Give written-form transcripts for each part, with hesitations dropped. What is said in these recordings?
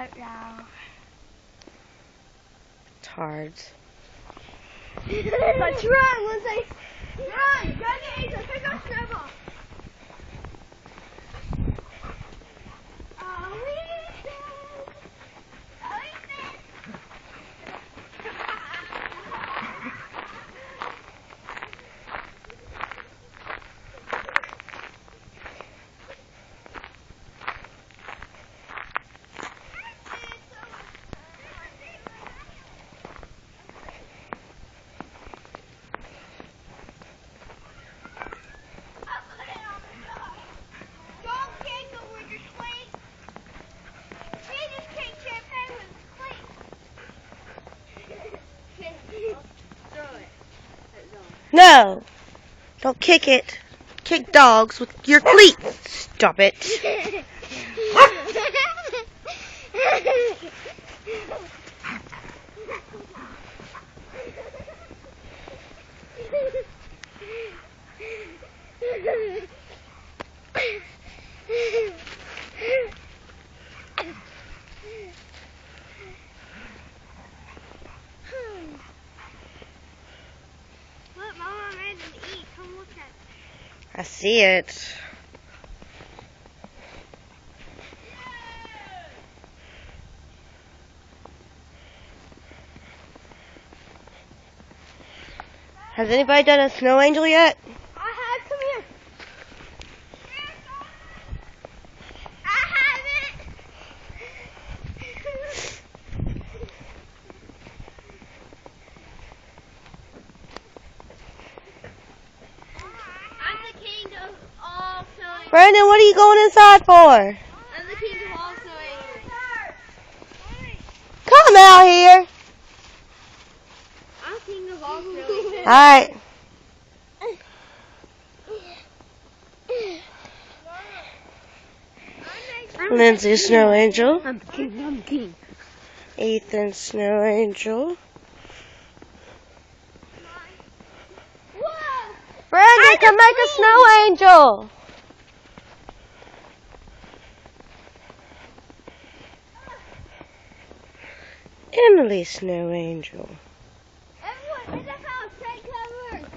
don't know. It's hard. Let's run, Lindsay. Run! Go get Angel. Pick up Snowball. No! Don't kick it. Kick dogs with your cleats. Stop it. Look, Mama made them eat. Come look at it. I see it. Has anybody done a snow angel yet? I have. Come here. I haven't. I'm the king of all sewing. Brandon, what are you going inside for? I'm the king of all sewing. Come out here. I'm king of all sewing. Alright. Lindsay, snow angel. I'm the king. I'm the king. Ethan, snow angel. Whoa! Brandon, come make a snow angel. Emily, snow angel. Everyone in the house, take cover.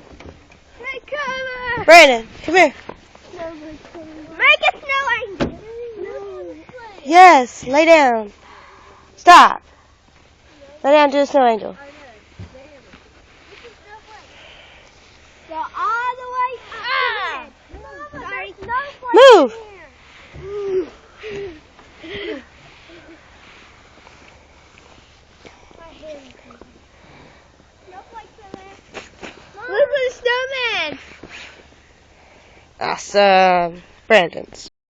Take cover. Brandon, come here. Make a snow angel. Yes, lay down. Stop. Lay down, do a snow angel. Go all the way up. There's no place Move. here. No place for that. Look for the snowman. Awesome. Brandon's.